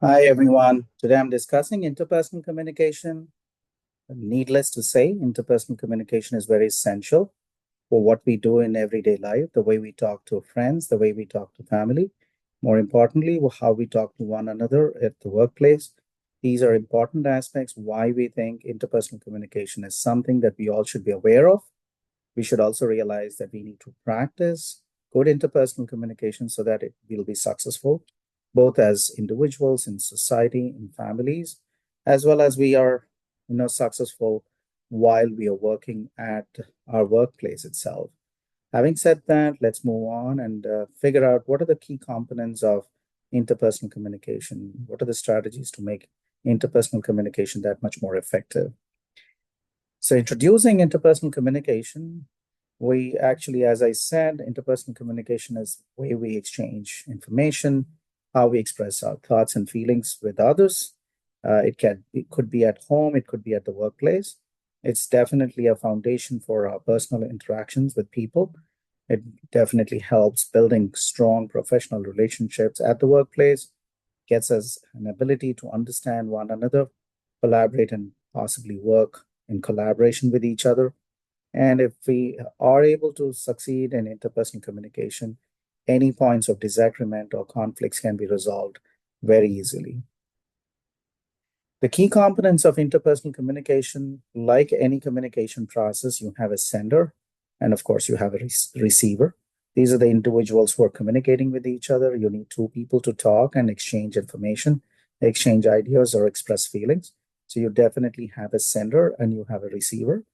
Hi, everyone. Today I'm discussing interpersonal communication. Needless to say, interpersonal communication is very essential for what we do in everyday life, the way we talk to friends, the way we talk to family, more importantly, how we talk to one another at the workplace. These are important aspects why we think interpersonal communication is something that we all should be aware of. We should also realize that we need to practice good interpersonal communication so that it will be successful, both as individuals in society, in families, as well as we are, successful while we are working at our workplace itself. Having said that, let's move on and figure out what are the key components of interpersonal communication. What are the strategies to make interpersonal communication that much more effective? So, introducing interpersonal communication, we actually, as I said, interpersonal communication is the way we exchange information, how we express our thoughts and feelings with others. It could be at home, it could be at the workplace. It's definitely a foundation for our personal interactions with people. It definitely helps building strong professional relationships at the workplace, gets us an ability to understand one another, collaborate, and possibly work in collaboration with each other. And if we are able to succeed in interpersonal communication, any points of disagreement or conflicts can be resolved very easily. The key components of interpersonal communication, like any communication process, you have a sender, and of course, you have a receiver. These are the individuals who are communicating with each other. You need two people to talk and exchange information, exchange ideas, or express feelings. So you definitely have a sender and you have a receiver.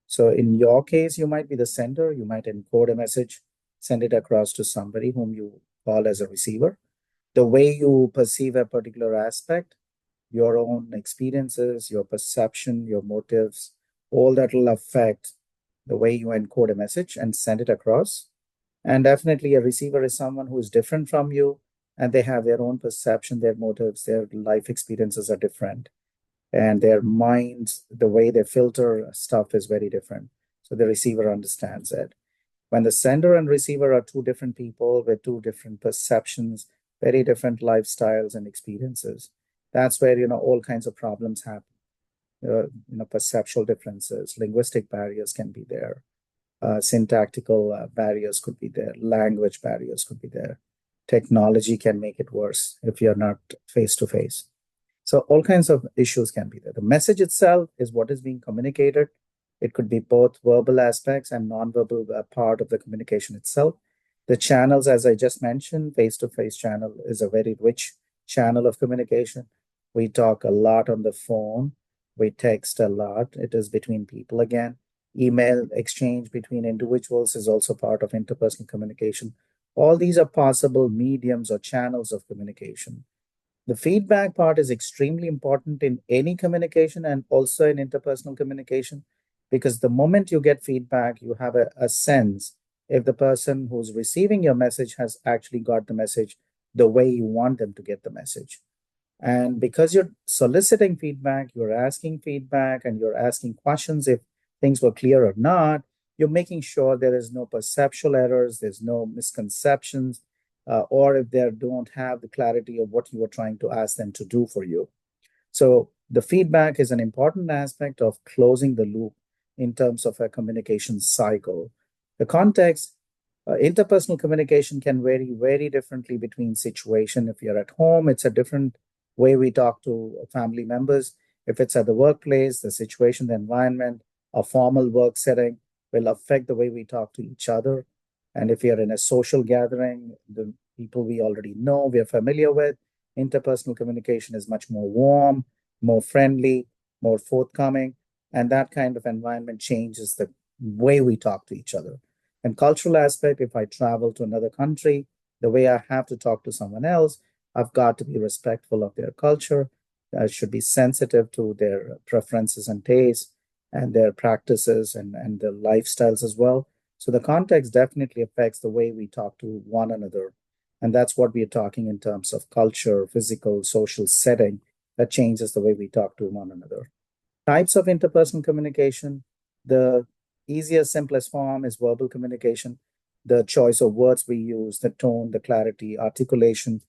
So in your case, you might be the sender. You might encode a message, send it across to somebody whom you call as a receiver. The way you perceive a particular aspect, your own experiences, your perception, your motives, all that will affect the way you encode a message and send it across. And definitely, a receiver is someone who is different from you and they have their own perception, their motives, their life experiences are different and their minds, the way they filter stuff is very different. So the receiver understands it. When the sender and receiver are two different people with two different perceptions, very different lifestyles and experiences, that's where all kinds of problems happen. Perceptual differences, linguistic barriers can be there, syntactical barriers could be there, language barriers could be there. Technology can make it worse if you're not face to face. So all kinds of issues can be there. The message itself is what is being communicated. It could be both verbal aspects and non-verbal part of the communication itself. The channels, as I just mentioned, face-to-face channel is a very rich channel of communication. We talk a lot on the phone. We text a lot. It is between people again. Email exchange between individuals is also part of interpersonal communication. All these are possible mediums or channels of communication. The feedback part is extremely important in any communication and also in interpersonal communication because the moment you get feedback, you have a sense if the person who's receiving your message has actually got the message the way you want them to get the message. And because you're soliciting feedback, you're asking feedback, and you're asking questions if things were clear or not, you're making sure there is no perceptual errors, there's no misconceptions, or if they don't have the clarity of what you are trying to ask them to do for you. So the feedback is an important aspect of closing the loop in terms of a communication cycle. The context, interpersonal communication can vary very differently between situation. If you're at home, it's a different way we talk to family members. If it's at the workplace, the situation, the environment, a formal work setting will affect the way we talk to each other. And if you're in a social gathering, the people we already know, we are familiar with, interpersonal communication is much more warm, more friendly, more forthcoming. And that kind of environment changes the way we talk to each other. And cultural aspect, if I travel to another country, the way I have to talk to someone else, I've got to be respectful of their culture. I should be sensitive to their preferences and tastes and their practices and their lifestyles as well. So the context definitely affects the way we talk to one another. And that's what we are talking in terms of culture, physical, social setting that changes the way we talk to one another. Types of interpersonal communication. The easiest, simplest form is verbal communication. The choice of words we use, the tone, the clarity, articulation,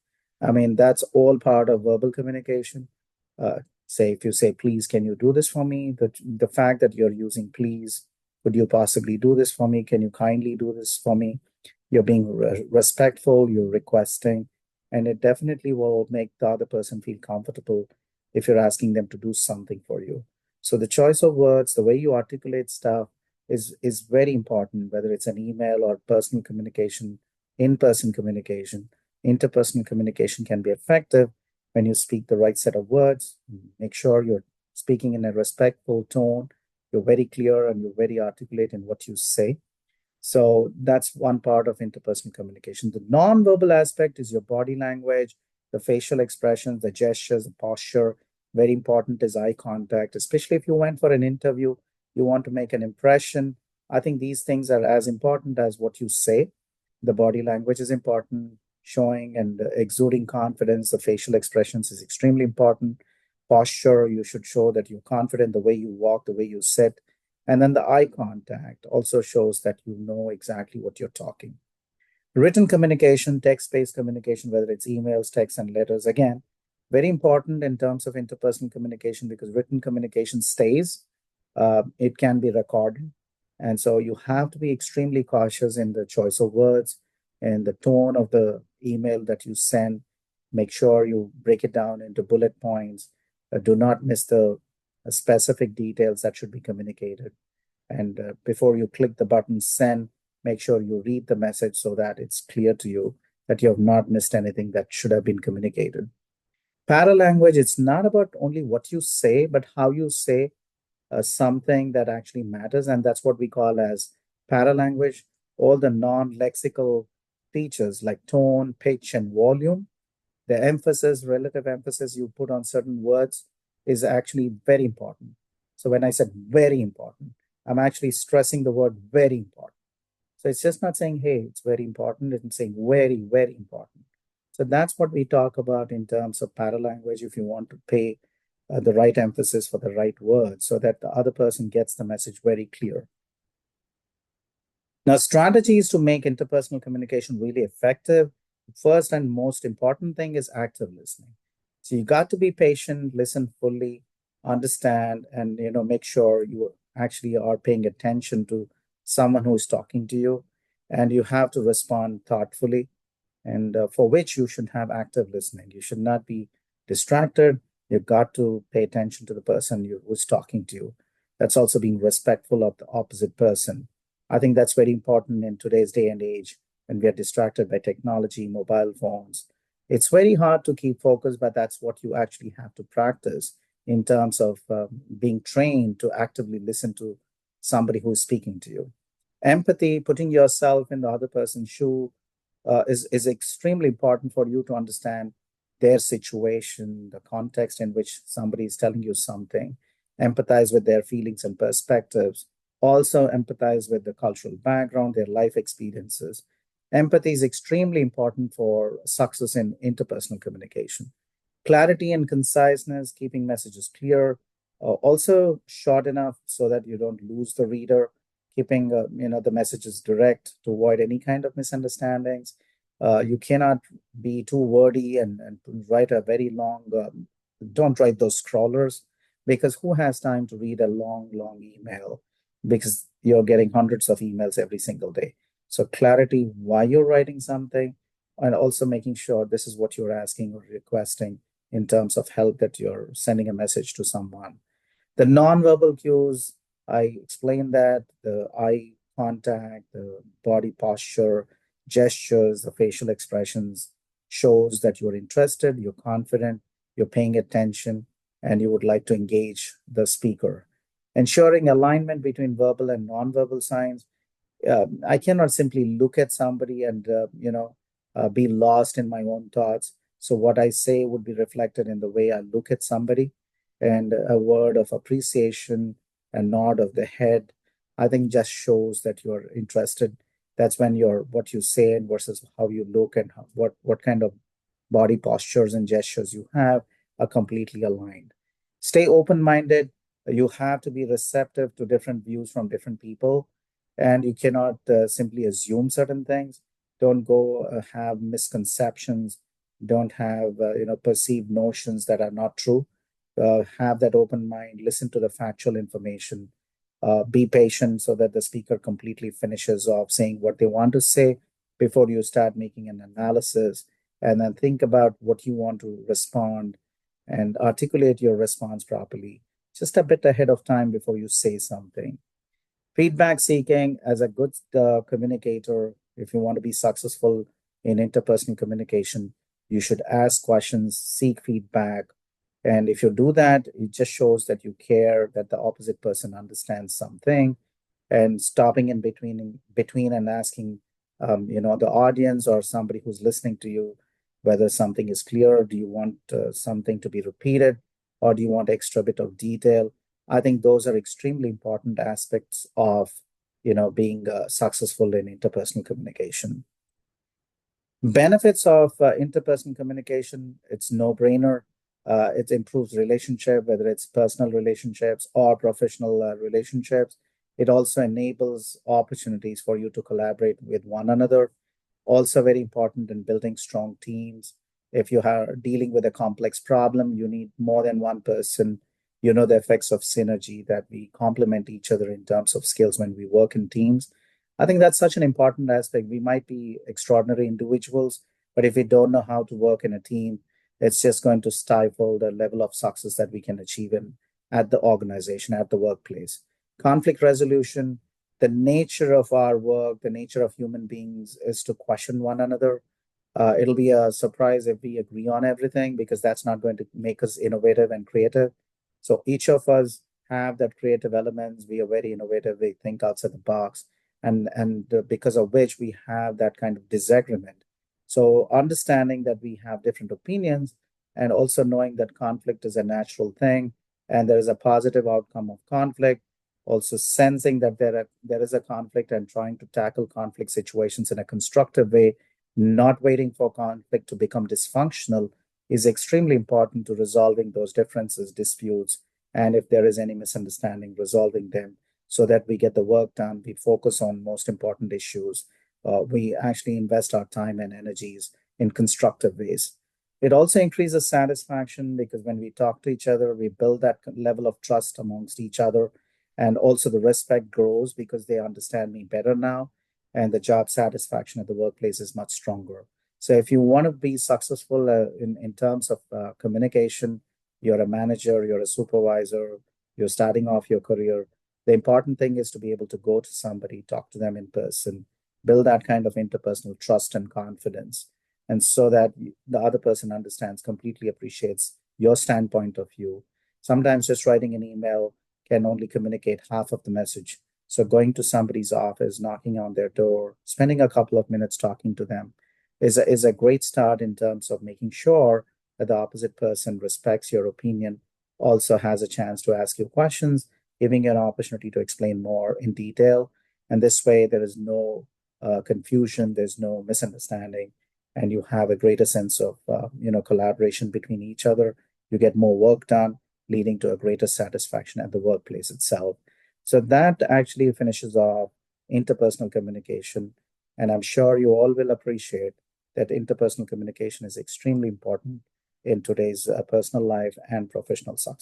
I mean, that's all part of verbal communication. Uh, say if you say, please, can you do this for me? The fact that you're using please, could you possibly do this for me? Can you kindly do this for me? You're being respectful, you're requesting, and it definitely will make the other person feel comfortable if you're asking them to do something for you. So the choice of words, the way you articulate stuff is very important, whether it's an email or personal communication, in-person communication. Interpersonal communication can be effective when you speak the right set of words. Make sure you're speaking in a respectful tone, you're very clear, and you're very articulate in what you say. So that's one part of interpersonal communication. The non-verbal aspect is your body language, the facial expressions, the gestures, the posture. Very important is eye contact, especially if you went for an interview, you want to make an impression. I think these things are as important as what you say. The body language is important, showing and exuding confidence. The facial expressions is extremely important. Posture, you should show that you're confident, the way you walk, the way you sit, and then the eye contact also shows that you know exactly what you're talking. Written communication, text-based communication, whether it's emails, texts, and letters, again, very important in terms of interpersonal communication because written communication stays. It can be recorded. And so you have to be extremely cautious in the choice of words and the tone of the email that you send. Make sure you break it down into bullet points. Do not miss the specific details that should be communicated. And before you click the button send, make sure you read the message so that it's clear to you that you have not missed anything that should have been communicated. Paralanguage, it's not about only what you say, but how you say something that actually matters. And that's what we call as paralanguage. All the non-lexical features like tone, pitch, and volume, the emphasis, relative emphasis you put on certain words is actually very important. So when I said very important, I'm actually stressing the word very important. So it's just not saying, hey, it's very important. It's saying very, very important. So that's what we talk about in terms of paralanguage if you want to pay the right emphasis for the right word so that the other person gets the message very clear. Now, strategies to make interpersonal communication really effective. First and most important thing is active listening. So you got to be patient, listen fully, understand, and make sure you actually are paying attention to someone who is talking to you, and you have to respond thoughtfully and for which you should have active listening. You should not be distracted. You've got to pay attention to the person who's talking to you. That's also being respectful of the opposite person. I think that's very important in today's day and age when we are distracted by technology, mobile phones. It's very hard to keep focus, but that's what you actually have to practice in terms of being trained to actively listen to somebody who is speaking to you. Empathy, putting yourself in the other person's shoe, is extremely important for you to understand their situation, the context in which somebody is telling you something, empathize with their feelings and perspectives, also empathize with the cultural background, their life experiences. Empathy is extremely important for success in interpersonal communication. Clarity and conciseness, keeping messages clear, also short enough so that you don't lose the reader, keeping the messages direct to avoid any kind of misunderstandings. You cannot be too wordy and write a very long. Don't write those scrollers because who has time to read a long email? Because you're getting hundreds of emails every single day. So clarity why you're writing something, and also making sure this is what you're asking or requesting in terms of help that you're sending a message to someone. The nonverbal cues, I explained that the eye contact, the body posture, gestures, the facial expressions shows that you're interested, you're confident, you're paying attention, and you would like to engage the speaker. Ensuring alignment between verbal and nonverbal signs. I cannot simply look at somebody and be lost in my own thoughts. So what I say would be reflected in the way I look at somebody, and a word of appreciation, a nod of the head. I think just shows that you're interested. That's when you're what you say versus how you look and what kind of body postures and gestures you have are completely aligned. Stay open minded. You have to be receptive to different views from different people, and you cannot simply assume certain things. Don't go have misconceptions. don't have perceived notions that are not true. Have that open mind, listen to the factual information, be patient so that the speaker completely finishes off saying what they want to say before you start making an analysis, and then think about what you want to respond and articulate your response properly just a bit ahead of time before you say something. Feedback seeking as a good communicator, if you want to be successful in interpersonal communication, you should ask questions, seek feedback. And if you do that, it just shows that you care, that the opposite person understands something, and stopping in between and asking the audience or somebody who's listening to you whether something is clear. Do you want something to be repeated, or do you want extra bit of detail? I think those are extremely important aspects of being successful in interpersonal communication. Benefits of interpersonal communication, it's no brainer. It improves relationship, whether it's personal relationships or professional relationships. It also enables opportunities for you to collaborate with one another. Also very important in building strong teams. If you are dealing with a complex problem, you need more than one person. You know the effects of synergy, that we complement each other in terms of skills when we work in teams. I think that's such an important aspect. We might be extraordinary individuals, but if we don't know how to work in a team, it's just going to stifle the level of success that we can achieve in at the organization, at the workplace. Conflict resolution, the nature of our work, the nature of human beings is to question one another. It'll be a surprise if we agree on everything, because that's not going to make us innovative and creative. So each of us have that creative elements. We are very innovative. We think outside the box, and because of which we have that kind of disagreement. So understanding that we have different opinions, and also knowing that conflict is a natural thing and there is a positive outcome of conflict, also sensing that there is a conflict and trying to tackle conflict situations in a constructive way, not waiting for conflict to become dysfunctional, is extremely important to resolving those differences, disputes, and if there is any misunderstanding, resolving them so that we get the work done. We focus on most important issues. We actually invest our time and energies in constructive ways. It also increases satisfaction, because when we talk to each other, we build that level of trust amongst each other. And also the respect grows because they understand me better now. And the job satisfaction at the workplace is much stronger. So if you want to be successful in terms of communication, you're a manager, you're a supervisor, you're starting off your career, the important thing is to be able to go to somebody, talk to them in person, build that kind of interpersonal trust and confidence. And so that the other person understands, completely appreciates your standpoint of view. Sometimes just writing an email can only communicate half of the message. So going to somebody's office, knocking on their door, spending a couple of minutes talking to them is a great start in terms of making sure that the opposite person respects your opinion, also has a chance to ask you questions, giving you an opportunity to explain more in detail. And this way, there is no confusion, there's no misunderstanding, and you have a greater sense of collaboration between each other. You get more work done, leading to a greater satisfaction at the workplace itself. So that actually finishes off interpersonal communication. And I'm sure you all will appreciate that interpersonal communication is extremely important in today's personal life and professional success.